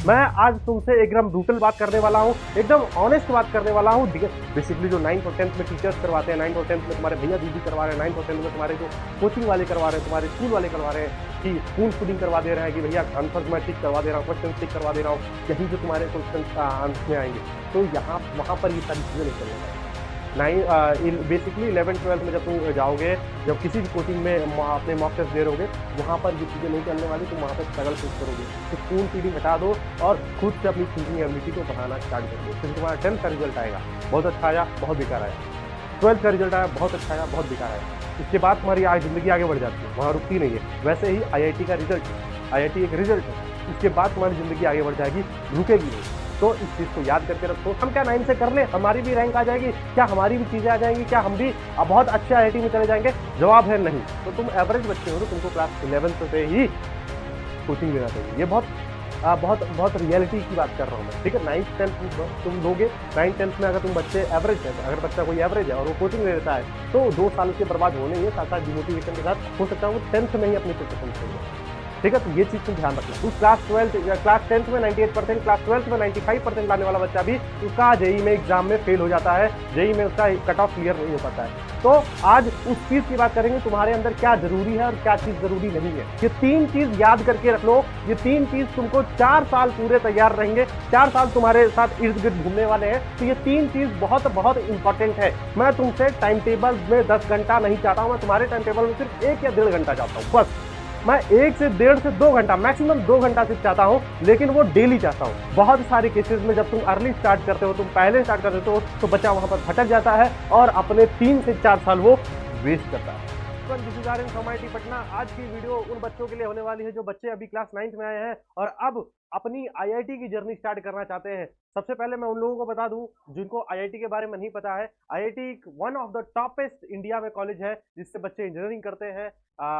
मैं आज तुमसे एकदम ब्रूटल बात करने वाला हूँ, एकदम ऑनेस्ट बात करने वाला हूँ। बेसिकली जो 9th और 10th में टीचर्स करवाते हैं, 9th और 10th में तुम्हारे भैया दीदी करवा रहे हैं, 9th और 10th में तुम्हारे जो कोचिंग वाले करवा रहे हैं, तुम्हारे स्कूल वाले करवा रहे हैं कि स्पून फीडिंग करवा दे रहे हैं कि भैया आंसर मैं ठीक करवा दे रहा हूँ, क्वेश्चन ठीक करवा दे रहा हूँ, यही जो तुम्हारे क्वेश्चन आंसर में आएंगे। तो यहाँ वहाँ पर ये सारी चीज़ें नहीं करने वाली। बेसिकली 11th-12th में जब तुम जाओगे, जब किसी भी कोचिंग में अपने मॉक टेस्ट दे रहोगे, वहाँ पर ये चीज़ें नहीं चलने वाली। तुम वहाँ पर स्ट्रगल फेस करोगे। तो स्पून फीडिंग हटा दो और खुद से अपनी थिंकिंग एबिलिटी को बढ़ाना स्टार्ट कर दो। फिर तुम्हारा 10th का रिजल्ट आएगा, बहुत अच्छा आया, बहुत बेकार आया। 12th का रिजल्ट आया, बहुत अच्छा आया, बहुत बेकार आया। इसके बाद तुम्हारी ज़िंदगी आगे बढ़ जाती है, वहाँ रुकती नहीं है। वैसे ही IIT का रिजल्ट है, IIT एक रिजल्ट है, इसके बाद तुम्हारी ज़िंदगी आगे बढ़ जाएगी, रुकेगी नहीं। तो इस चीज़ को याद करके रखो। हम क्या 9 से कर ले, हमारी भी रैंक आ जाएगी, क्या हमारी भी चीज़ें आ जाएंगी, क्या हम भी बहुत अच्छे IIT में चले जाएंगे? जवाब है नहीं। तो तुम एवरेज बच्चे हो तो तुमको क्लास 11th से ही कोचिंग लेना चाहिए। ये बहुत रियलिटी की बात कर रहा हूँ मैं, ठीक है। 9th 10th तुम दोगे, 9th 10th में अगर तुम बच्चे एवरेज है, अगर बच्चा कोई एवरेज है और वो कोचिंग ले लेता है तो 2 साल के बर्बाद होने ही है, साथ साथ डिमोटिवेशन के साथ हो सकता है वो 10th में ही अपनी प्रिपरेशन छोड़ दे, ठीक है। तो ये चीज़ तुम ध्यान रखना। उस क्लास 10th में 98%, क्लास 12th में 95% लाने वाला बच्चा भी उसका जेई में एग्जाम में फेल हो जाता है, जेई में उसका कट ऑफ क्लियर नहीं हो पाता है। तो आज उस चीज़ की बात करेंगे, तुम्हारे अंदर क्या जरूरी है और क्या चीज़ जरूरी नहीं है। ये 3 चीज़ याद करके रख लो। ये 3 चीज़ तुमको 4 साल पूरे तैयार रहेंगे, 4 साल तुम्हारे साथ इर्द गिर्द घूमने वाले हैं। तो ये 3 चीज़ बहुत इंपॉर्टेंट है। मैं तुमसे टाइम टेबल में 10 घंटा नहीं चाहता हूँ, मैं तुम्हारे टाइम टेबल में सिर्फ 1 या 1.5 घंटा चाहता हूँ बस। मैं 1 से 1.5 से 2 घंटा, मैक्सिमम 2 घंटा सिर्फ चाहता हूँ, लेकिन वो डेली चाहता हूँ। बहुत सारे केसेस में जब तुम अर्ली स्टार्ट करते हो, तुम पहले स्टार्ट कर देते हो, तो बच्चा वहां पर भटक जाता है और अपने 3 से 4 साल वो वेस्ट करता है। IIT पटना। आज की वीडियो उन बच्चों के लिए होने वाली है जो बच्चे अभी क्लास 9th में आए हैं और अब अपनी IIT की जर्नी स्टार्ट करना चाहते हैं। सबसे पहले मैं उन लोगों को बता दूं जिनको IIT के बारे में नहीं पता है, IIT one of the toppest India में कॉलेज है, जिससे बच्चे इंजीनियरिंग करते हैं,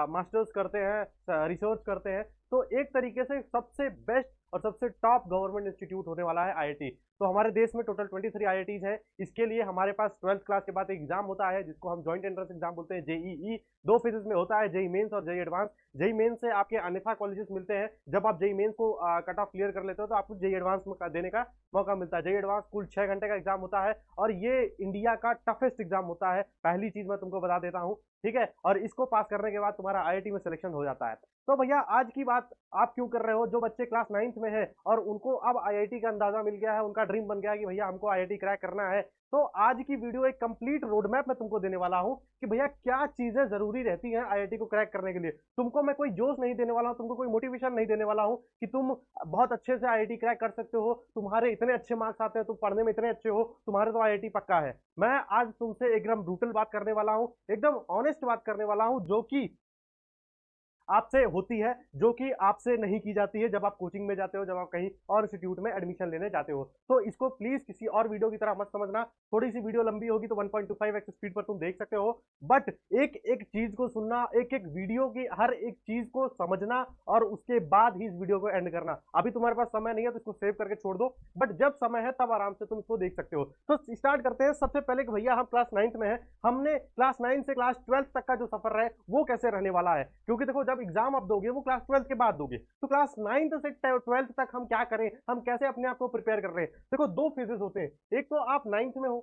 मास्टर्स करते हैं, रिसर्च करते हैं। तो एक तरीके से सबसे बेस्ट और सबसे टॉप गवर्नमेंट इंस्टीट्यूट होने वाला है IIT। तो हमारे देश में टोटल 23 IITs हैं। इसके लिए हमारे पास 12th क्लास के बाद एक एग्जाम होता है जिसको हम जॉइंट एंट्रेंस एग्जाम बोलते हैं, जेईई। 2 फेजेस में होता है, जेई मेंस और जेई एडवांस। जेई मेंस से आपके अन्यथा कॉलेजेस मिलते हैं। जब आप जेई मेंस को कट ऑफ क्लियर कर लेते हो तो आपको जेई एडवांस में देने का मौका मिलता है। जेई एडवांस कुल 6 घंटे का एग्जाम होता है और ये इंडिया का टफेस्ट एग्जाम होता है। पहली चीज मैं तुमको बता देता हूँ, ठीक है। और इसको पास करने के बाद तुम्हारा IIT में सिलेक्शन हो जाता है। तो भैया आज की बात आप क्यों कर रहे हो? जो बच्चे क्लास 9th में है और उनको अब IIT का अंदाजा मिल गया है, उनका ड्रीम बन गया है कि भैया हमको IIT क्रैक करना है। तो आज की वीडियो एक कंप्लीट रोड मैप मैं तुमको देने वाला हूं कि भैया क्या चीजें जरूरी रहती हैं IIT को क्रैक करने के लिए। तुमको मैं कोई जोश नहीं देने वाला हूं, तुमको कोई मोटिवेशन नहीं देने वाला हूं कि तुम बहुत अच्छे से IIT क्रैक कर सकते हो, तुम्हारे इतने अच्छे मार्क्स आते हैं, तुम पढ़ने में इतने अच्छे हो, तुम्हारे तो IIT पक्का है। मैं आज तुमसे एकदम ब्रूटल बात करने वाला हूं, एकदम ऑनेस्ट बात करने वाला हूं, जो कि आपसे होती है, जो कि आपसे नहीं की जाती है जब आप कोचिंग में जाते हो, जब आप कहीं और इंस्टीट्यूट में एडमिशन लेने जाते हो। तो इसको प्लीज किसी और वीडियो की तरह मत समझना। थोड़ी सी वीडियो लंबी होगी तो 1.25x स्पीड पर तुम देख सकते हो, बट एक एक चीज को सुनना, एक एक वीडियो की हर एक चीज को समझना और उसके बाद ही इस वीडियो को एंड करना। अभी तुम्हारे पास समय नहीं है तो इसको सेव करके छोड़ दो, बट जब समय है तब आराम से तुम इसको देख सकते हो। तो स्टार्ट करते हैं। सबसे पहले कि भैया हम क्लास 9th में है, हमने क्लास 9 से क्लास 12 तक का जो सफर है वो कैसे रहने वाला है। क्योंकि देखो, जब एग्जाम आप दोगे वो क्लास 12 के बाद दोगे, तो क्लास 9 से 12 तक हम क्या करें, हम कैसे अपने आप को प्रिपेयर कर रहे हैं। देखो, 2 फेजेस होते हैं। एक तो आप 9th में हो,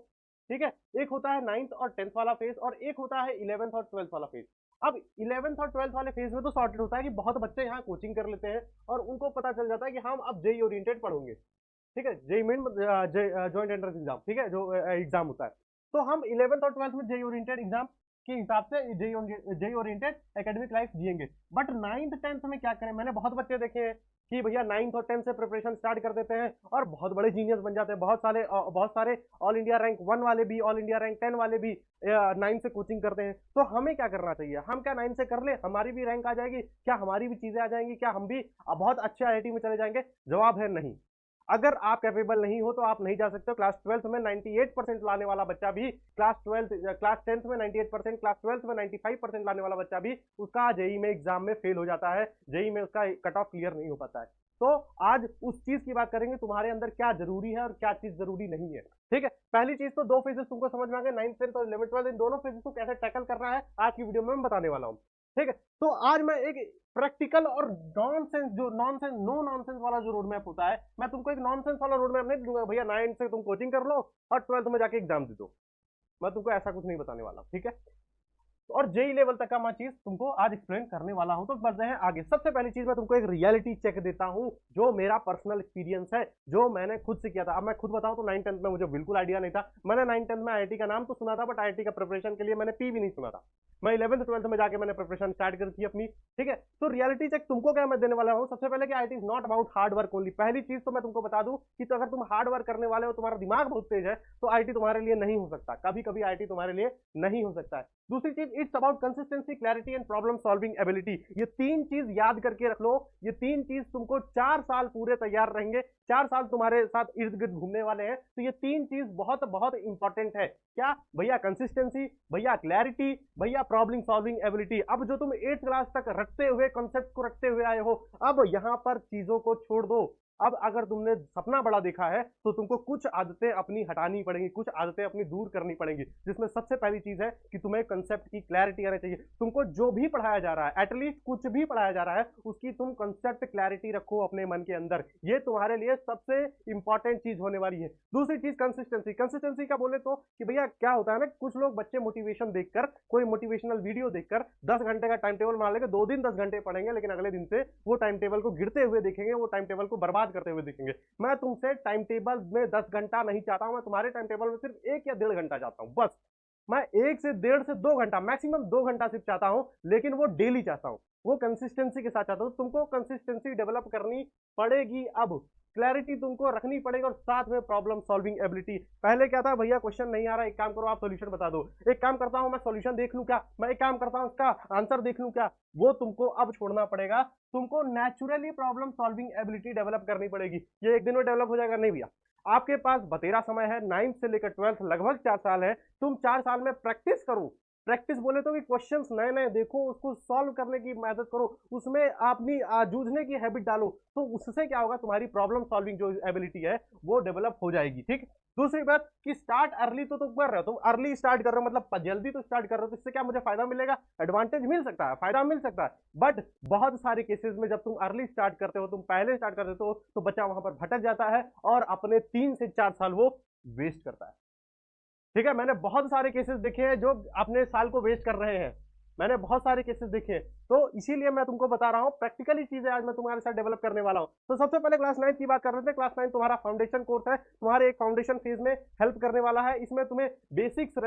ठीक है, एक होता है 9th और 10th वाला फेज, और एक होता है 11th और 12th वाला फेज। अब 11th और 12th वाले फेज में तो सॉर्टेड होता है कि बहुत बच्चे यहाँ कोचिंग कर लेते हैं और उनको पता चल जाता है कि हम अब जेई ओरिएंटेड पढ़ोगे, ठीक है, JEE main joint entrance exam, ठीक है, जो एग्जाम होता है। तो हम 11th और 12th में जेई ओरिएंटेड एग्जाम के हिसाब से जेई ओरिएंटेड एकेडमिक लाइफ जिएंगे। बट 9th 10th में क्या करें? मैंने बहुत बच्चे देखे हैं कि भैया 9th और 10th से प्रिपरेशन स्टार्ट कर देते हैं और बहुत बड़े जीनियस बन जाते हैं। बहुत सारे ऑल इंडिया रैंक 1 वाले भी, ऑल इंडिया रैंक 10 वाले भी 9 से कोचिंग करते हैं। तो हमें क्या करना चाहिए? हम क्या 9 से कर ले, हमारी भी रैंक आ जाएगी, क्या हमारी भी चीजें आ जाएंगी, क्या हम भी बहुत अच्छे IIT में चले जाएंगे? जवाब है नहीं। अगर आप कैपेबल नहीं हो तो आप नहीं जा सकते हो। क्लास 12th में 98% लाने वाला बच्चा भी, क्लास 10th में 98%, क्लास 12th में 95% लाने वाला बच्चा भी उसका जेई में एग्जाम में फेल हो जाता है, जेई में उसका कट ऑफ क्लियर नहीं हो पाता है। तो आज उस चीज की बात करेंगे, तुम्हारे अंदर क्या जरूरी है और क्या चीज जरूरी नहीं है, ठीक है। पहली चीज तो 2 फेजेस तुमको समझ में आ गए, 9th 10th और 11th 12th, इन दोनों फेजेस को कैसे टैकल करना है आज की वीडियो में मैं बताने वाला हूँ। ठीक है। तो आज मैं एक प्रैक्टिकल और नॉनसेंस जो नॉनसेंस नो नॉनसेंस वाला जो रोड मैप होता है, मैं तुमको एक नॉनसेंस वाला रोड मैप नहीं दूंगा भैया 9 से तुम कोचिंग कर लो और 12th में जाके एग्जाम दे दो। मैं तुमको ऐसा कुछ नहीं बताने वाला, ठीक है। और जेई लेवल तक का मैं चीज तुमको आज एक्सप्लेन करने वाला हूं। तो बढ़ते हैं आगे। सबसे पहली चीज मैं तुमको एक रियलिटी चेक देता हूं, जो मेरा पर्सनल एक्सपीरियंस है, जो मैंने खुद से किया था। अब मैं खुद बताऊं तो 9th-10th में मुझे बिल्कुल आइडिया नहीं था। मैंने 9th-10th में आईआईटी का नाम तो सुना था, बट आईआईटी का प्रिपरेशन के लिए मैंने पी भी नहीं सुना था। मैं 11th-12th में जाके मैंने प्रिपरेशन स्टार्ट कर की अपनी, ठीक है। तो रियलिटी चेक तुमको क्या मैं देने वाला हूँ। सबसे पहले कि IIT is not about hard work only. पहली चीज तो मैं तुमको बता दूं कि तो अगर तुम हार्ड वर्क करने वाले हो, तुम्हारा दिमाग बहुत तेज है, तो आईआईटी तुम्हारे लिए नहीं हो सकता। कभी कभी आईआईटी तुम्हारे लिए नहीं हो सकता है। दूसरी चीज, it's about consistency, clarity and problem solving ability. ये तीन चीज याद करके रख लो। ये तीन चीज तुमको 4 साल पूरे तैयार रहेंगे, 4 साल तुम्हारे साथ इर्द गिर्द घूमने वाले हैं। तो ये तीन चीज बहुत बहुत इंपॉर्टेंट है। क्या भैया? कंसिस्टेंसी, भैया क्लैरिटी, भैया प्रॉब्लम सॉल्विंग एबिलिटी। अब जो तुम 8th क्लास तक रखते हुए, कॉन्सेप्ट को रखते हुए आए हो, अब यहां पर चीजों को छोड़ दो। अब अगर तुमने सपना बड़ा देखा है, तो तुमको कुछ आदतें अपनी हटानी पड़ेंगी, कुछ आदतें अपनी दूर करनी पड़ेंगी। जिसमें सबसे पहली चीज है कि तुम्हें कंसेप्ट की क्लैरिटी आनी चाहिए। तुमको जो भी पढ़ाया जा रहा है, एटलीस्ट कुछ भी पढ़ाया जा रहा है, उसकी तुम कंसेप्ट क्लैरिटी रखो अपने मन के अंदर। ये तुम्हारे लिए सबसे इंपॉर्टेंट चीज होने वाली है। दूसरी चीज कंसिस्टेंसी। कंसिस्टेंसी का बोले तो कि भैया क्या होता है ना, कुछ लोग बच्चे मोटिवेशन देखकर, कोई मोटिवेशनल वीडियो देखकर 10 घंटे का टाइम टेबल बना लेंगे, 2 दिन 10 घंटे पढ़ेंगे, लेकिन अगले दिन से वो टाइम टेबल को गिरते हुए देखेंगे, वो टाइम टेबल को बर्बाद करते हुए देखेंगे। मैं तुमसे टाइम टेबल में 10 घंटा नहीं चाहता हूं, मैं तुम्हारे टाइम टेबल में सिर्फ 1 या 1.5 घंटा चाहता हूं, बस। मैं 1 से 1.5 से 2 घंटा, मैक्सिमम 2 घंटा सिर्फ चाहता हूं, लेकिन वो डेली चाहता हूं, वो कंसिस्टेंसी के साथ चाहता हूं। तुमको कंसिस्टेंसी डेवलप करनी पड़ेगी। अब क्लैरिटी तुमको रखनी पड़ेगी, और साथ में प्रॉब्लम सॉल्विंग एबिलिटी। पहले क्या था भैया, क्वेश्चन नहीं आ रहा, एक काम करो आप सॉल्यूशन बता दो। एक काम करता हूं मैं सॉल्यूशन देख लूं क्या, मैं एक काम करता हूं इसका आंसर देख लूं क्या, वो तुमको अब छोड़ना पड़ेगा। तुमको naturally problem solving ability develop करनी पड़ेगी। ये एक दिन में डेवलप हो जाएगा? नहीं भैया, आपके पास बतेरा समय है। 9th से लेकर 12th लगभग 4 साल है। तुम 4 साल में प्रैक्टिस करो। प्रैक्टिस बोले तो कि क्वेश्चंस नए नए देखो, उसको सॉल्व करने की मेहनत करो, उसमें अपनी जूझने की हैबिट डालो। तो उससे क्या होगा, तुम्हारी प्रॉब्लम सॉल्विंग जो एबिलिटी है वो डेवलप हो जाएगी, ठीक। दूसरी बात कि स्टार्ट अर्ली तो तुम कर रहे हो, तुम अर्ली स्टार्ट कर रहे हो, मतलब जल्दी तो स्टार्ट कर रहे हो, तो इससे क्या मुझे फायदा मिलेगा? एडवांटेज मिल सकता है, फायदा मिल सकता है। बट बहुत सारे केसेस में जब तुम अर्ली स्टार्ट करते हो, तुम पहले स्टार्ट कर देते हो, तो बच्चा वहां पर भटक जाता है और अपने 3 से 4 साल वो वेस्ट करता है, ठीक है। मैंने बहुत सारे केसेस देखे हैं जो अपने साल को वेस्ट कर रहे हैं, मैंने बहुत सारे केसेस देखे हैं। तो इसीलिए मैं तुमको बता रहा हूं, प्रैक्टिकली चीजें आज मैं तुम्हारे साथ डेवलप करने वाला हूं। तो सबसे पहले क्लास 9 की बात कर रहे थे। क्लास 9 तुम्हारा फाउंडेशन कोर्स है, तुम्हारे एक फाउंडेशन फेज में हेल्प करने वाला है। इसमें तुम्हें बेसिक्स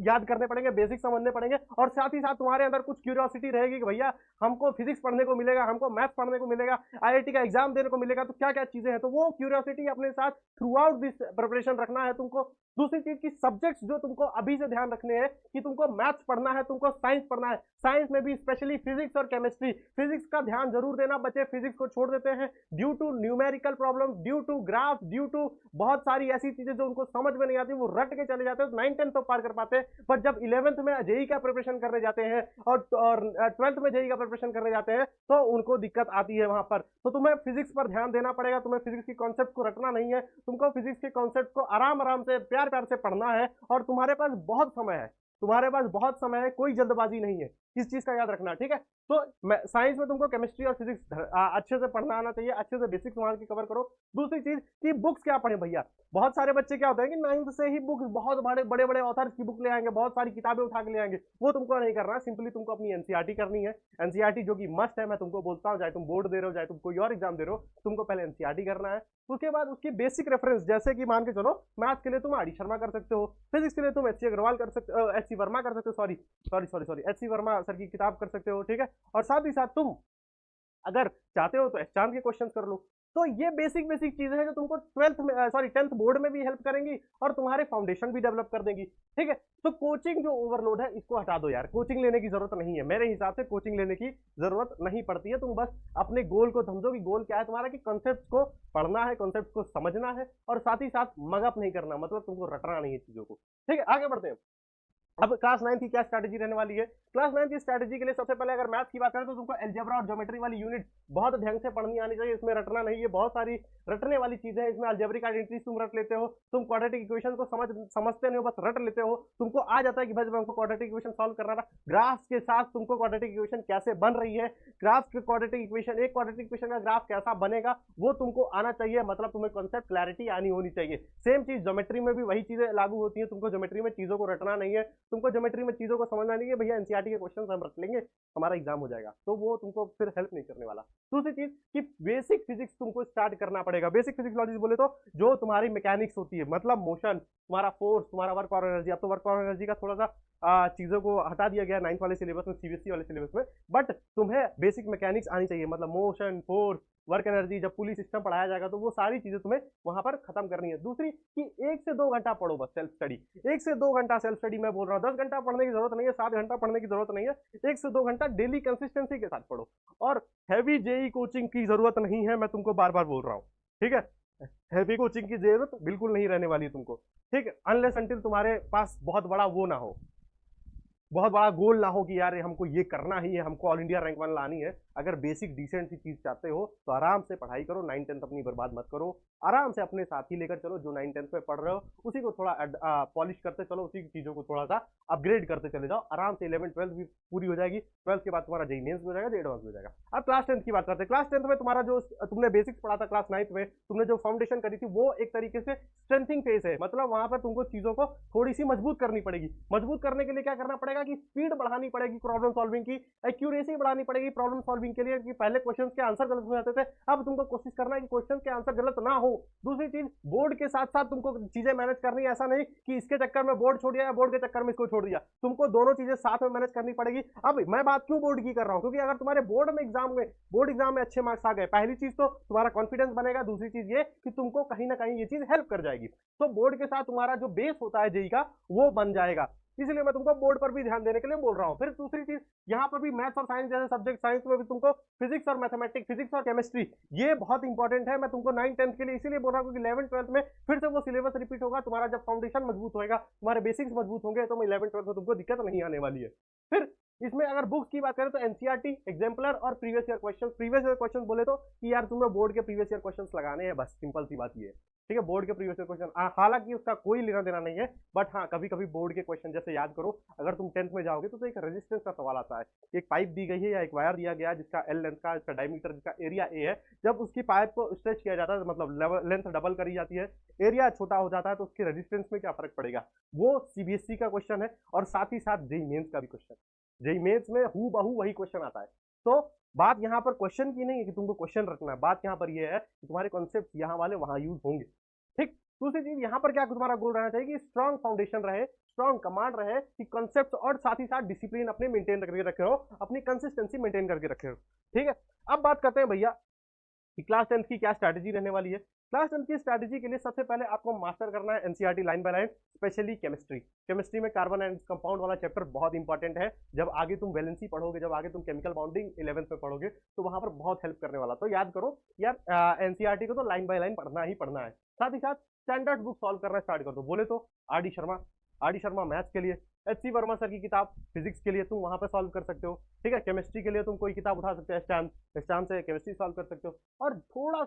याद करने पड़ेंगे, बेसिक्स समझने पड़ेंगे, और साथ ही साथ तुम्हारे अंदर कुछ क्यूरियोसिटी रहेगी कि भैया हमको फिजिक्स पढ़ने को मिलेगा, हमको मैथ्स पढ़ने को मिलेगा, आईआईटी का एग्जाम देने को मिलेगा, तो क्या क्या चीजें हैं। तो वो क्यूरियोसिटी अपने साथ थ्रू आउट दिस प्रिपरेशन रखना है तुमको। दूसरी चीज की सब्जेक्ट्स जो तुमको अभी से ध्यान रखने हैं कि तुमको मैथ्स पढ़ना है, तुमको साइंस पढ़ना है। साइंस में भी स्पेशली फिजिक्स और केमिस्ट्री। फिजिक्स का ध्यान जरूर देना, बच्चे फिजिक्स को छोड़ देते हैं due to numerical problem, due to graph, due to बहुत सारी ऐसी चीजें जो उनको समझ में नहीं आती, वो रट के चले जाते हैं। 9th-10th तो पार कर पाते हैं, बट जब 11th में जेई का प्रिपरेशन करने जाते हैं और 12th में जेई का प्रिपरेशन करने जाते हैं, तो उनको दिक्कत आती है वहां पर। तो तुम्हें फिजिक्स पर ध्यान देना पड़ेगा, तुम्हें फिजिक्स की कॉन्सेप्ट को रटना नहीं है, तुमको फिजिक्स के कॉन्सेप्ट को आराम आराम से प्यार प्यार से पढ़ना है। और तुम्हारे पास बहुत समय है, तुम्हारे पास बहुत समय है, कोई जल्दबाजी नहीं है, इस चीज का याद रखना, ठीक है। तो साइंस में तुमको केमिस्ट्री और फिजिक्स अच्छे से पढ़ना आना चाहिए, अच्छे से बेसिक्स वहां की कवर करो। दूसरी चीज कि बुक्स क्या पढ़े भैया। बहुत सारे बच्चे क्या होते हैं कि 9th से ही बुक्स, बहुत बड़े बड़े ऑथर्स की बुक ले आएंगे, बहुत सारी किताबें उठा के ले आएंगे। वो तुमको नहीं करना, सिंपली तुमको अपनी एनसीईआरटी करनी है। एनसीईआरटी जो कि मस्ट है, मैं तुमको बोलता हूँ, चाहे तुम बोर्ड दे रहे हो, चाहे तुम कोई और एग्जाम दे रहे हो, तुमको पहले एनसीईआरटी करना है। उसके बाद उसकी बेसिक रेफरेंस, जैसे कि मान के चलो मैथ्स के लिए तुम आर डी शर्मा कर सकते हो, फिजिक्स के लिए तुम एच सी अग्रवाल कर सकते हो, एच सी वर्मा कर सकते हो, sorry H C Verma sir की किताब कर सकते हो, ठीक है। और साथ ही साथ तुम अगर चाहते हो तो एचचांद के क्वेश्चन कर लो। तो ये बेसिक बेसिक चीजें हैं जो तुमको 10th बोर्ड में भी हेल्प करेंगी और तुम्हारे फाउंडेशन भी डेवलप कर देंगी, ठीक है। तो कोचिंग जो ओवरलोड है इसको हटा दो यार, कोचिंग लेने की जरूरत नहीं है, मेरे हिसाब से कोचिंग लेने की जरूरत नहीं पड़ती है। तुम बस अपने गोल को समझो कि गोल क्या है तुम्हारा, कि कॉन्सेप्ट को पढ़ना है, कॉन्सेप्ट को समझना है, और साथ ही साथ मगअप नहीं करना, मतलब तुमको रटना नहीं है चीजों को, ठीक है। आगे बढ़ते हैं। अब क्लास 9 की क्या स्ट्रैटेजी रहने वाली है? क्लास 9 की स्ट्रैटेजी के लिए सबसे पहले अगर मैथ्स की बात करें तो तुमको अलजेब्रा और ज्योमेट्री वाली यूनिट बहुत ढंग से पढ़नी आनी चाहिए। इसमें रटना नहीं है, बहुत सारी रटने वाली चीजें हैं इसमें। अलजेब्रिक आइडेंटिटीज तुम रट लेते हो, तुम क्वाड्रेटिक इक्वेशन को समझते नहीं हो, बस रट लेते हो। तुमको आ जाता है कि भाई जब हमको क्वाड्रेटिक इक्वेशन सॉल्व करना था, ग्राफ्स के साथ तुमको क्वाड्रेटिक इक्वेशन कैसे बन रही है, ग्राफ्स के क्वाड्रेटिक इक्वेशन, एक क्वाड्रेटिक इक्वेशन का ग्राफ कैसा बनेगा वो तुमको आना चाहिए। मतलब तुम्हें कॉन्सेप्ट क्लैरिटी आनी होनी चाहिए। सेम चीज ज्योमेट्री में भी वही चीजें लागू होती है। तुमको ज्योमेट्री में चीजों को रटना नहीं है, तुमको ज्योमेट्री में चीजों को समझना नहीं है। भैया एनसीईआरटी के क्वेश्चन हम रट लेंगे, हमारा एग्जाम हो जाएगा, तो वो तुमको फिर हेल्प नहीं करने वाला। दूसरी चीज कि बेसिक फिजिक्स तुमको स्टार्ट करना पड़ेगा। बेसिक फिजिक्स लॉजिक बोले तो जो तुम्हारी मैकेनिक्स होती है, मतलब मोशन, तुम्हारा फोर्स, तुम्हारा वर्क और एनर्जी। अब तो वर्क और एनर्जी का थोड़ा सा चीजों को हटा दिया गया 9th वाले सिलेबस में, सीबीएसई वाले सिलेबस में, बट तुम्हें बेसिक मैकेनिक्स आनी चाहिए। मतलब मोशन, फोर्स, वर्क एनर्जी, जब पुली सिस्टम पढ़ाया जाएगा तो वो सारी चीजें तुम्हें वहां पर खत्म करनी है। दूसरी कि 1 से 2 घंटा पढ़ो बस सेल्फ स्टडी। 1 से 2 घंटा सेल्फ स्टडी मैं बोल रहा हूँ, 10 घंटा पढ़ने की जरूरत नहीं है, 7 घंटा पढ़ने की जरूरत नहीं है। 1 से 2 घंटा डेली कंसिस्टेंसी के साथ पढ़ो। और हैवी जेई कोचिंग की जरूरत नहीं है, मैं तुमको बार बार बोल रहा हूँ, ठीक है। हैवी कोचिंग की जरूरत बिल्कुल नहीं रहने वाली तुमको, ठीक है, अनलेस अंटिल तुम्हारे पास बहुत बड़ा वो ना हो, बहुत बड़ा गोल ना हो कि यार हमको ये करना ही है, हमको ऑल इंडिया रैंक 1 लानी है। अगर बेसिक डिसेंट सी चीज चाहते हो तो आराम से पढ़ाई करो, 9th-10th अपनी बर्बाद मत करो। आराम से अपने साथी लेकर चलो जो 9th-10th में पढ़ रहे हो, उसी को थोड़ा पॉलिश करते चलो, उसी चीजों को थोड़ा सा अपग्रेड करते चले जाओ। आराम से 11th-12th भी पूरी हो जाएगी, 12th के बाद तुम्हारा जेईई मेंस हो जाएगा, जेईई एडवांस हो जाएगा। अब क्लास 10th की बात करते हैं। क्लास 10th में तुम्हारा जो तुमने बेसिक्स पढ़ा था क्लास 9th में, तुमने जो फाउंडेशन करी थी वो एक तरीके से स्ट्रेंथिंग फेज है। मतलब वहां पर तुमको चीजों को थोड़ी सी मजबूत करनी पड़ेगी। मजबूत करने के लिए क्या करना पड़ेगा कि स्पीड बढ़ानी पड़ेगी प्रॉब्लम सॉल्विंग की, एक्यूरेसी बढ़ानी पड़ेगी प्रॉब्लम सॉल्विंग के लिए। कि पहले क्वेश्चन के आंसर गलत हो जाते थे, अब तुमको कोशिश करना है कि क्वेश्चन के आंसर गलत ना हो। दूसरी चीज, बोर्ड के साथ साथ तुमको चीजें मैनेज करनी है। ऐसा नहीं कि इसके चक्कर में बोर्ड छोड़ दिया या बोर्ड के चक्कर में इसको छोड़ दिया, तुमको दोनों चीजें साथ में मैनेज करनी पड़ेगी। अब मैं बात क्यों बोर्ड की कर रहा हूं, क्योंकि अगर तुम्हारे बोर्ड एग्जाम में अच्छे मार्क्स आ गए, पहली चीज तो तुम्हारा कॉन्फिडेंस बनेगा, दूसरी चीज ये कि तुमको कहीं ना कहीं ये चीज हेल्प कर जाएगी। तो बोर्ड के साथ तुम्हारा जो बेस होता है जेईई का वो बन जाएगा, इसलिए मैं तुमको बोर्ड पर भी ध्यान देने के लिए बोल रहा हूँ। फिर दूसरी चीज, यहाँ पर भी मैथ्स और साइंस जैसे सब्जेक्ट, साइंस में भी तुमको फिजिक्स और मैथमेटिक्स, फिजिक्स और केमिस्ट्री, ये बहुत इंपॉर्टेंट है। मैं तुमको 9th-10th के लिए इसीलिए बोल रहा हूँ क्योंकि 11th-12th में फिर से वो सिलेबस रिपीट होगा। तुम्हारा जब फाउंडेशन मजबूत होगा, तुम्हारे बेसिक्स मजबूत होंगे, तो 11th-12th में तुमको दिक्कत नहीं आने वाली है। फिर इसमें अगर बुक्स की बात करें तो एनसीईआरटी, एग्जाम्पलर और previous year question. Previous year question बोले तो कि यार तुम्हें बोर्ड के प्रीवियस ईयर क्वेश्चन लगाने हैं, बस सिंपल सी बात ये है, ठीक है। बोर्ड के प्रीवियस ईयर क्वेश्चन, हालांकि उसका कोई लेना देना नहीं है, बट हाँ कभी कभी बोर्ड के क्वेश्चन जैसे याद करो, अगर तुम 10th में जाओगे तो एक रेजिस्टेंस का सवाल आता है। एक पाइप दी गई है या एक वायर दिया गया है जिसका एल लेंथ का, इसका डायमीटर, जिसका एरिया ए है। जब उसकी पाइप को स्ट्रेच किया जाता है, मतलब लेंथ डबल करी जाती है, एरिया छोटा हो जाता है, तो उसके रेजिस्टेंस में क्या फर्क पड़ेगा, वो सीबीएसई का क्वेश्चन है। और साथ ही साथ जेईई मेंस का भी क्वेश्चन, जेईई मेंस में हूबहू वही क्वेश्चन आता है। तो बात यहाँ पर क्वेश्चन की नहीं है कि तुमको क्वेश्चन रखना है, बात यहाँ पर यह है कि तुम्हारे कॉन्सेप्ट यहाँ वाले वहां यूज होंगे, ठीक। दूसरी चीज यहाँ पर क्या तुम्हारा गोल रहना चाहिए कि स्ट्रॉन्ग फाउंडेशन रहे, स्ट्रॉन्ग कमांड रहे, कि कॉन्सेप्ट और साथ ही साथ डिसिप्लिन अपने मेंटेन करके रखे हो, अपनी कंसिस्टेंसी मेंटेन करके रखे हो, ठीक है। अब बात करते हैं भैया कि क्लास 10th की क्या स्ट्रैटेजी रहने वाली है। क्लास 10th की स्ट्रैटेजी के लिए सबसे पहले आपको मास्टर करना है NCERT line by line, specially chemistry. Chemistry में कार्बन एंड कंपाउंड वाला चैप्टर बहुत इंपॉर्टेंट है। जब आगे तुम वैलेंसी पढ़ोगे, जब आगे तुम केमिकल बॉन्डिंग 11th में पढ़ोगे, तो वहां पर बहुत हेल्प करने वाला। तो याद करो यार, एनसीईआरटी को तो लाइन बाय लाइन पढ़ना ही पढ़ना है। साथ ही साथ स्टैंडर्ड बुक सॉल्व करना स्टार्ट कर दो। बोले तो आर डी शर्मा मैथ्स के लिए, एच सी वर्मा सर की किताब फिजिक्स के लिए तुम वहां पर सॉल्व कर सकते हो, ठीक है। केमिस्ट्री के लिए तुम कोई किताब उठा सकते हो, स्टैम्प से केमिस्ट्री सॉल्व कर सकते हो। और थोड़ा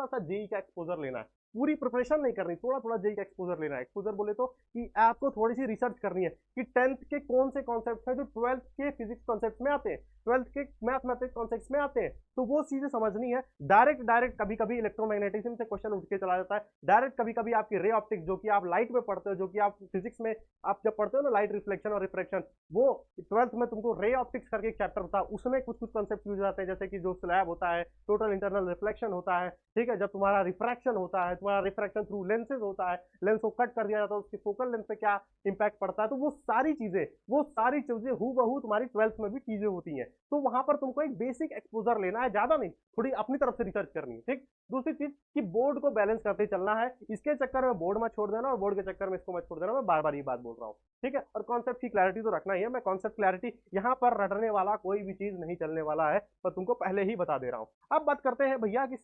सा जेईई का एक्सपोजर लेना है, पूरी प्रिपरेशन नहीं करनी, थोड़ा थोड़ा जेईई का एक्सपोजर लेना है। एक्सपोजर बोले तो कि आपको थोड़ी सी रिसर्च करनी है कि 10th के कौन से कॉन्सेप्ट हैं जो 12th के फिजिक्स कॉन्सेप्ट में आते हैं, 12th के मैथमेटिक्स कॉन्सेप्ट में आते हैं, तो वो चीजें समझनी है। डायरेक्ट कभी कभी इलेक्ट्रोमैग्नेटिज्म से क्वेश्चन उठ के चला जाता है, डायरेक्ट कभी कभी आपकी रे ऑप्टिक्स, जो कि आप लाइट में पढ़ते हो, जो कि आप फिजिक्स में आप जब पढ़ते हो ना, लाइट रिफ्लेक्शन और रिफ्रैक्शन, वो 12th में तुमको रे ऑप्टिक्स करके एक चैप्टर होता है, उसमें कुछ कॉन्सेप्ट यूज आते हैं, जैसे कि जो स्लैब होता है, टोटल इंटरनल रिफ्लेक्शन होता है, ठीक है। जब तुम्हारा रिफ्रैक्शन होता है, तुम्हारा रिफ्रैक्शन थ्रू लेंसेज होता है, लेंस को कट कर दिया जाता है, उसकी फोकल लेंथ पे क्या इंपैक्ट पड़ता है, तो वो सारी चीजें हूबहू तुम्हारी 12th में भी चीजें होती हैं। तो वहां पर तुमको एक बेसिक एक्सपोजर लेना है, ज्यादा नहीं, थोड़ी अपनी तरफ से रिसर्च करनी है, ठीक। दूसरी चीज कि बोर्ड को बैलेंस करते चलना है, इसके चक्कर में बोर्ड मत छोड़ देना और बोर्ड के चक्कर में इसको मत छोड़ देना। मैं बार बार ये बात बोल रहा हूँ, ठीक है। और कॉन्सेप्ट की क्लैरिटी तो रखना ही है। मैं कॉन्सेप्ट क्लैरिटी यहाँ पर रटने वाला कोई भी चीज नहीं चलने वाला है, पर तुमको पहले ही बता दे रहा हूँ। अब बात करते हैं भैया कि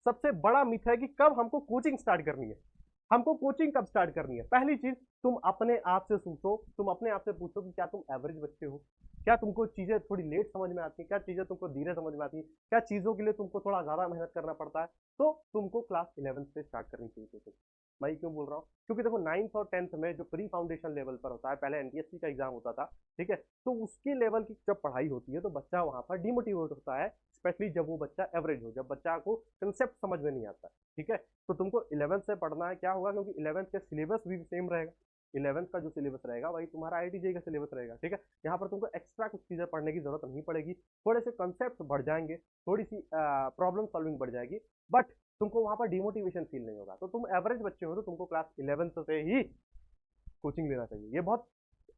सबसे बड़ा मिथ है कि कब हमको कोचिंग स्टार्ट करनी है। हमको कोचिंग कब स्टार्ट करनी है? पहली चीज, तुम अपने आप से सोचो, तुम अपने आप से पूछो कि क्या तुम एवरेज बच्चे हो? क्या तुमको चीजें थोड़ी लेट समझ में आती है? क्या चीजें तुमको धीरे समझ में आती है? क्या चीजों के लिए तुमको थोड़ा ज्यादा मेहनत करना पड़ता है? तो तुमको क्लास 11th से स्टार्ट करनी चाहिए कोचिंग। मैं क्यों बोल रहा हूँ? क्योंकि देखो 9th और 10th में जो प्री फाउंडेशन लेवल पर होता है, पहले एनटीएससी का एग्जाम होता था, ठीक है, तो उसके लेवल की जब पढ़ाई होती है तो बच्चा वहां पर डिमोटिवेट होता है, स्पेशली जब वो बच्चा एवरेज हो, जब बच्चा को कंसेप्ट समझ में नहीं आता, ठीक है। तो तुमको 11th से पढ़ना है। क्या होगा, क्योंकि 11th का सिलेबस भी सेम रहेगा, 11th का जो सिलेबस रहेगा वही तुम्हारा आईआईटी का सिलेबस रहेगा, ठीक है। यहाँ पर तुमको एक्स्ट्रा कुछ चीजें पढ़ने की जरूरत नहीं पड़ेगी, थोड़े से कंसेप्ट बढ़ जाएंगे, थोड़ी सी प्रॉब्लम सॉल्विंग बढ़ जाएगी, बट तुमको वहां पर डिमोटिवेशन फील नहीं होगा। तो तुम एवरेज बच्चे हो तो तुमको क्लास 11th से ही कोचिंग लेना चाहिए। ये बहुत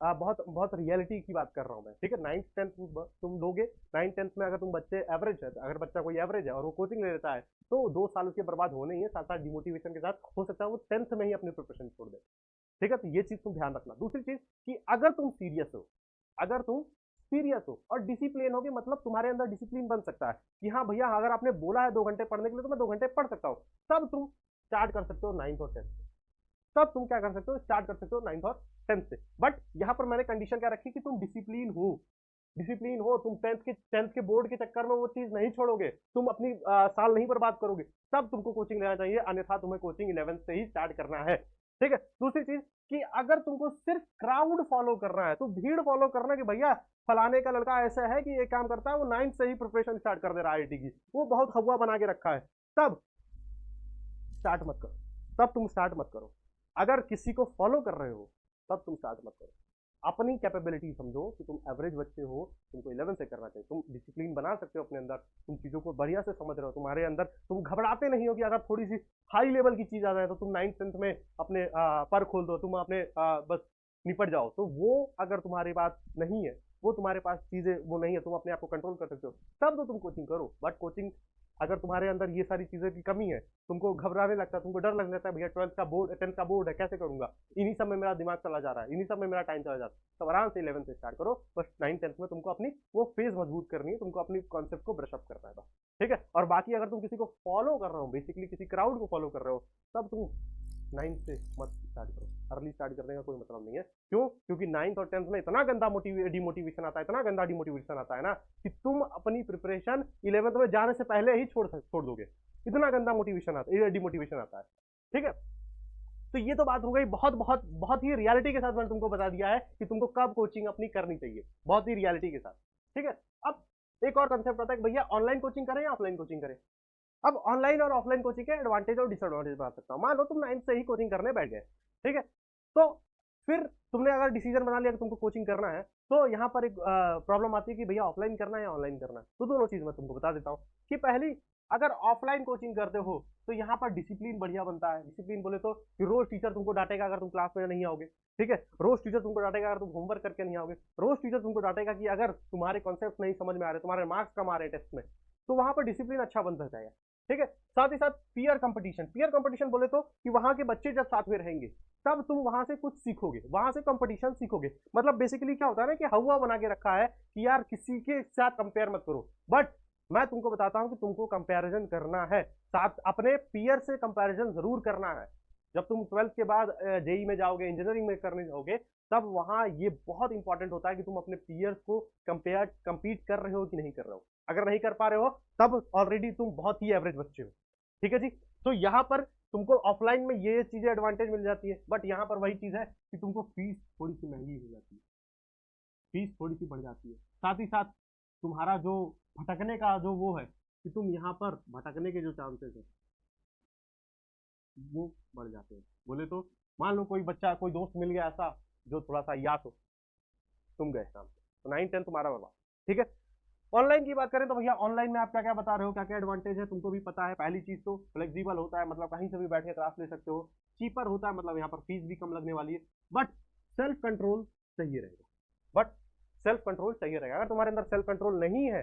बहुत बहुत रियलिटी की बात कर रहा हूँ मैं, ठीक है। 9th 10th तुम लोगे, 9th 10th में अगर तुम बच्चे एवरेज है, अगर बच्चा कोई एवरेज है और वो कोचिंग ले लेता है तो 2 साल उसके बर्बाद होने ही है, साथ साथ डिमोटिवेशन के साथ हो सकता है वो 10th में ही अपनी प्रिपरेशन छोड़ दे, ठीक है। तो ये चीज तुम ध्यान रखना। दूसरी चीज कि अगर तुम सीरियस हो, अगर तुम सीरियस हो और डिसिप्लिन होगे, मतलब तुम्हारे अंदर डिसिप्लिन बन सकता है कि हाँ भैया अगर आपने बोला है 2 घंटे पढ़ने के लिए तो मैं 2 घंटे पढ़ सकता हूँ, तब तुम स्टार्ट कर सकते हो 9th और 10th से। तब तुम क्या कर सकते हो, स्टार्ट कर सकते हो 9th और 10th से। बट यहाँ पर मैंने कंडीशन क्या रखी कि तुम डिसिप्लिन हो, डिसिप्लिन हो, तुम 10th के बोर्ड के चक्कर में वो चीज नहीं छोड़ोगे, तुम अपनी साल नहीं बर्बाद करोगे, तब तुमको कोचिंग लेना चाहिए, अन्यथा तुम्हें कोचिंग 11th से ही स्टार्ट करना है, ठीक है। दूसरी चीज कि अगर तुमको सिर्फ क्राउड फॉलो करना है, तो भीड़ फॉलो करना कि भैया फलाने का लड़का ऐसा है कि ये काम करता है, वो 9th से ही प्रिपरेशन स्टार्ट कर दे रहा है आईआईटी की, वो बहुत हवा बना के रखा है, तब स्टार्ट मत करो, तब तुम स्टार्ट मत करो। अगर किसी को फॉलो कर रहे हो तब तुम स्टार्ट मत करो। अपनी कैपेबिलिटी समझो कि तुम एवरेज बच्चे हो, तुमको 11 से करना चाहिए, तुम डिसिप्लिन बना सकते हो अपने अंदर, तुम चीजों को बढ़िया से समझ रहे हो, तुम्हारे अंदर तुम घबराते नहीं हो कि अगर थोड़ी सी हाई लेवल की चीज आ जाए तो तुम 9th 10th में अपने पर खोल दो, तुम अपने बस निपट जाओ। तो वो अगर तुम्हारे पास नहीं है, वो तुम्हारे पास चीजें वो नहीं है, तुम अपने आप को कंट्रोल कर सकते हो, तब तो तुम कोचिंग करो। बट कोचिंग अगर तुम्हारे अंदर ये सारी चीजें की कमी है, तुमको घबराने लगता है, तुमको डर लगने लगता है भैया 12th का बोर्ड 10th का बोर्ड है, कैसे करूंगा, इन्हीं सब में मेरा दिमाग चला जा रहा है, इन्हीं सब में मेरा टाइम चला जाता है, तब आराम से 11th से स्टार्ट करो। बस 9th 10th में तुमको अपनी वो फेज मजबूत करनी है, तुमको अपनी कॉन्सेप्ट को ब्रश अप करना है बस, ठीक है। और बाकी अगर तुम किसी को फॉलो कर रहे हो, बेसिकली किसी क्राउड को फॉलो कर रहे हो, तब तुम 9th से मत स्टार्ट करो, अर्ली स्टार्ट करने का कोई मतलब नहीं है। क्यों? क्योंकि 9th और 10th में इतना गंदा डिमोटिवेशन आता है, इतना गंदा डिमोटिवेशन आता है ना कि तुम अपनी प्रिपरेशन 11th में जाने से पहले ही छोड़ दोगे, इतना गंदा मोटिवेशन आता है, डिमोटिवेशन आता है, ठीक है। तो ये तो बात हो गई, बहुत बहुत बहुत ही रियलिटी के साथ मैंने तुमको बता दिया है कि तुमको कब कोचिंग अपनी करनी चाहिए, बहुत ही रियलिटी के साथ, ठीक है। अब एक और कंसेप्ट आता है कि भैया ऑनलाइन कोचिंग करें या ऑफलाइन कोचिंग करें। अब ऑनलाइन और ऑफलाइन कोचिंग के एडवांटेज और डिसएडवांटेज बता सकता हूँ। मान लो तुम 9th से ही कोचिंग करने बैठ गए, ठीक है, तो फिर तुमने अगर डिसीजन बना लिया कि तुमको कोचिंग करना है, तो यहाँ पर एक प्रॉब्लम आती है कि भैया ऑफलाइन करना है या ऑनलाइन करना है। तो दोनों चीज मैं तुमको बता देता हूँ कि पहली, अगर ऑफलाइन कोचिंग करते हो तो यहाँ पर डिसिप्लिन बढ़िया बनता है। डिसिप्लिन बोले तो कि रोज टीचर तुमको डांटेगा अगर तुम क्लास में नहीं आओगे, ठीक है, रोज टीचर तुमको डांटेगा अगर तुम होमवर्क करके नहीं आओगे, रोज टीचर तुमको डांटेगा कि अगर तुम्हारे कॉन्सेप्ट नहीं समझ में आ रहे, तुम्हारे मार्क्स कम आ रहे टेस्ट में, तो वहां पर डिसिप्लिन अच्छा बनता जाएगा, ठीक है। साथ ही साथ पीयर कंपटीशन, पीयर कंपटीशन बोले तो कि वहां के बच्चे जब साथ में रहेंगे तब तुम वहां से कुछ सीखोगे, वहां से कंपटीशन सीखोगे। मतलब बेसिकली क्या होता है ना कि हवा बना के रखा है कि यार किसी के साथ कंपेयर मत करो, बट मैं तुमको बताता हूं कि तुमको कंपैरिजन करना है, साथ अपने पीयर से कंपैरिजन जरूर करना है। जब तुम 12th के बाद जेई में जाओगे, इंजीनियरिंग में करने जाओगे, तब वहां ये बहुत इंपॉर्टेंट होता है कि तुम अपने पीयर्स को कंपीट कर रहे हो कि नहीं कर रहे हो। अगर नहीं कर पा रहे हो तब ऑलरेडी तुम बहुत ही एवरेज बच्चे हो, ठीक है जी। तो यहाँ पर तुमको ऑफलाइन में ये चीजें एडवांटेज मिल जाती है, बट यहाँ पर वही चीज है कि तुमको फीस थोड़ी सी महंगी हो जाती है, फीस थोड़ी सी बढ़ जाती है। साथ ही साथ तुम्हारा जो भटकने का जो वो है कि तुम यहाँ पर भटकने के जो चांसेस है वो बढ़ जाते हैं। बोले तो मान लो कोई बच्चा, कोई दोस्त मिल गया ऐसा जो थोड़ा सा याद हो, तुम गए शाम को, तो 9th 10th तुम्हारा बर्बाद, ठीक है। ऑनलाइन की बात करें तो भैया ऑनलाइन में आप क्या क्या बता रहे हो, क्या क्या एडवांटेज है तुमको भी पता है। पहली चीज तो फ्लेक्सिबल होता है, मतलब कहीं से भी बैठ के क्लास ले सकते हो, चीपर होता है, मतलब यहाँ पर फीस भी कम लगने वाली है, बट सेल्फ कंट्रोल चाहिए रहेगा, बट सेल्फ कंट्रोल चाहिए रहेगा। अगर तुम्हारे अंदर सेल्फ कंट्रोल नहीं है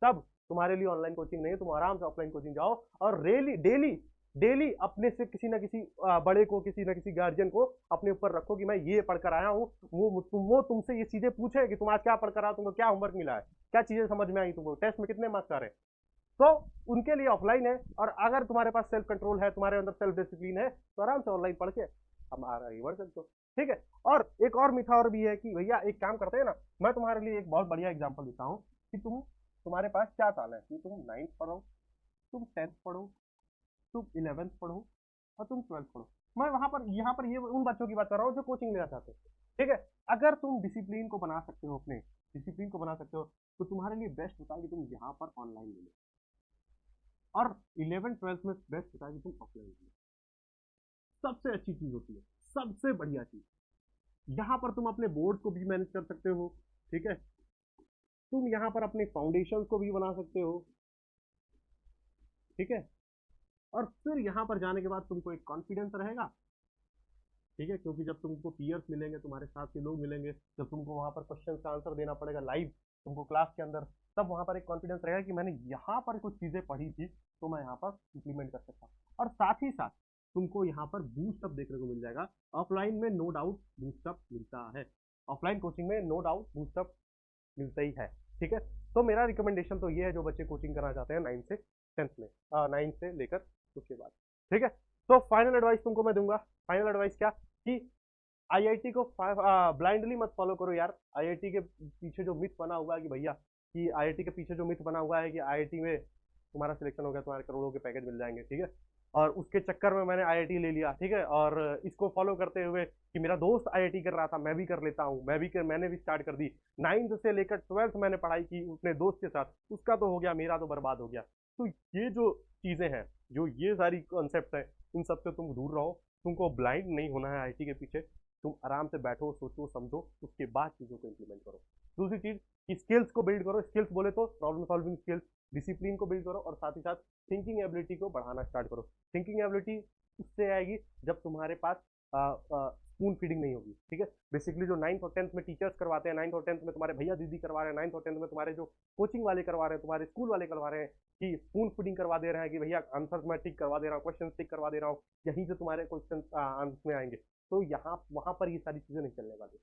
तब तुम्हारे लिए ऑनलाइन कोचिंग नहीं है, तुम आराम से ऑफलाइन कोचिंग जाओ और डेली डेली डेली अपने से किसी ना किसी बड़े को, किसी ना किसी गार्जियन को अपने ऊपर रखो कि मैं ये पढ़कर आया हूँ, वो तुमसे ये चीजें पूछे कि तुम आज क्या पढ़कर आया, तुमको क्या होमवर्क मिला है, क्या चीजें समझ में आई, तुमको टेस्ट में कितने मार्क्स आ रहे हैं, तो उनके लिए ऑफलाइन है, और अगर तुम्हारे पास सेल्फ कंट्रोल है, तुम्हारे अंदर सेल्फ डिसिप्लिन है, तो आराम से ऑनलाइन पढ़ के हम आगे बढ़ सकते हो। ठीक है। और एक और मिथा और भी है कि भैया एक काम करते हैं ना, मैं तुम्हारे लिए एक बहुत बढ़िया एग्जाम्पल देता हूँ कि तुम्हारे पास 4 साल है कि तुम 9th पढ़ो, तुम 10th पढ़ो, तुम 11th पढ़ो, और तुम 12th पढ़ो। मैं वहां पर यहाँ पर ये उन बच्चों की बात कर रहा हूँ जो कोचिंग लेना चाहते हैं। ठीक है। अगर तुम डिसिप्लिन को बना सकते हो, अपने डिसिप्लिन को बना सकते हो, तो तुम्हारे लिए बेस्ट होता है कि तुम यहाँ पर ऑनलाइन ले लो, और 11th 12th में बेस्ट होता है कि तुम ऑफलाइन ले लो। सबसे अच्छी चीज होती है, सबसे बढ़िया चीज। यहाँ पर तुम अपने बोर्ड को भी मैनेज कर सकते हो। ठीक है। तुम यहाँ पर अपने फाउंडेशन को भी बना सकते हो। ठीक है। और फिर यहाँ पर जाने के बाद तुमको एक कॉन्फिडेंस रहेगा। ठीक है। क्योंकि जब तुमको पीयर्स मिलेंगे, तुम्हारे साथ के लोग मिलेंगे, जब तुमको वहां पर क्वेश्चन का आंसर देना पड़ेगा लाइव तुमको क्लास के अंदर, तब वहां पर एक कॉन्फिडेंस रहेगा कि मैंने यहाँ पर कुछ चीजें पढ़ी थी, तो मैं यहाँ पर इंप्लीमेंट कर सकता हूँ। और साथ ही साथ तुमको यहाँ पर बूस्टअप देखने को मिल जाएगा। ऑफलाइन में नो डाउट बूस्टअप मिलता है, ऑफलाइन कोचिंग में नो डाउट बूस्टअप मिलता ही है। ठीक है। तो मेरा रिकमेंडेशन तो ये है, जो बच्चे कोचिंग करना चाहते हैं 9 से 10th में, 9 से लेकर उसके बाद। ठीक है। तो फाइनल एडवाइस तुमको मैं दूंगा। फाइनल एडवाइस क्या कि आईआईटी को ब्लाइंडली मत फॉलो करो यार। आईआईटी के पीछे जो मिथ बना हुआ है कि भैया, कि आईआईटी के पीछे जो मिथ बना हुआ है कि आईआईटी में तुम्हारा सिलेक्शन हो गया, तुम्हारे करोड़ों के पैकेज मिल जाएंगे। ठीक है। और उसके चक्कर में मैंने आईआईटी ले लिया। ठीक है। और इसको फॉलो करते हुए कि मेरा दोस्त आईआईटी कर रहा था, मैं भी कर लेता हूँ, मैंने भी स्टार्ट कर दी। 9th से लेकर 12th मैंने पढ़ाई की अपने दोस्त के साथ, उसका तो हो गया, मेरा तो बर्बाद हो गया। तो ये जो चीजें हैं, जो ये सारी कॉन्सेप्ट है, इन सबसे तुम दूर रहो। तुमको ब्लाइंड नहीं होना है आईटी के पीछे। तुम आराम से बैठो, सोचो, समझो, उसके बाद चीजों को इंप्लीमेंट करो। दूसरी चीज कि स्किल्स को बिल्ड करो। स्किल्स बोले तो प्रॉब्लम सॉल्विंग स्किल्स, डिसिप्लिन को बिल्ड करो, और साथ ही साथ थिंकिंग एबिलिटी को बढ़ाना स्टार्ट करो। थिंकिंग एबिलिटी उससे आएगी जब तुम्हारे पास स्पून फीडिंग नहीं होगी। ठीक है। बेसिकली जो 9th और 10th में टीचर्स करवाते हैं, 9th और 10th में तुम्हारे भैया दीदी करवा रहे हैं, 9th और 10th में तुम्हारे जो कोचिंग वाले करवा रहे हैं, तुम्हारे स्कूल वाले करवा रहे हैं, कि स्पून फीडिंग करवा दे रहे हैं कि भैया आंसर मैं टिक करवा दे रहा हूँ, क्वेश्चन टिक करवा दे रहा हूँ, यहीं से तुम्हारे क्वेश्चन आंसर में आएंगे। तो यहाँ वहां पर ये सारी चीजें नहीं चलने वाली।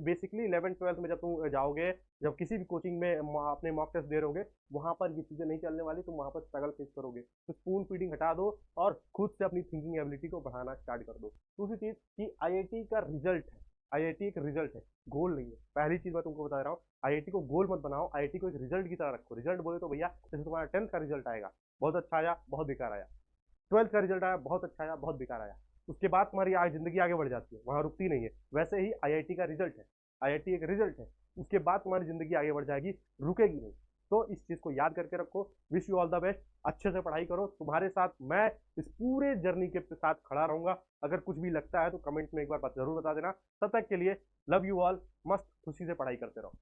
बेसिकली 11th 12th में जब तुम जाओगे, जब किसी भी कोचिंग में अपने मॉक टेस्ट दे रहोगे, वहां पर ये चीजें नहीं चलने वाली। तुम वहां पर स्ट्रगल फेस करोगे। तो स्पून फीडिंग हटा दो और खुद से अपनी थिंकिंग एबिलिटी को बढ़ाना स्टार्ट कर दो। दूसरी चीज कि आईआईटी का रिजल्ट है, आईआईटी एक रिजल्ट है, गोल नहीं है। पहली चीज मैं तुमको बता रहा हूँ, आईआईटी को गोल मत बनाओ, आईआईटी को एक रिजल्ट की तरह रखो। रिजल्ट बोले तो भैया, जैसे तुम्हारा 10th का रिजल्ट आएगा, बहुत अच्छा आया, बहुत बेकार आया। 12th का रिजल्ट आया, बहुत अच्छा आया, बहुत बेकार आया। उसके बाद तुम्हारी जिंदगी आगे बढ़ जाती है, वहां रुकती नहीं है। वैसे ही आईआईटी का रिजल्ट है, आईआईटी एक रिजल्ट है, उसके बाद तुम्हारी जिंदगी आगे बढ़ जाएगी, रुकेगी नहीं। तो इस चीज को याद करके रखो। Wish you all the best. अच्छे से पढ़ाई करो, तुम्हारे साथ मैं इस पूरे जर्नी के साथ खड़ा रहूंगा। अगर कुछ भी लगता है तो कमेंट में एक बार जरूर बता देना। तब तक के लिए लव यू ऑल। मस्त खुशी से पढ़ाई करते रहो।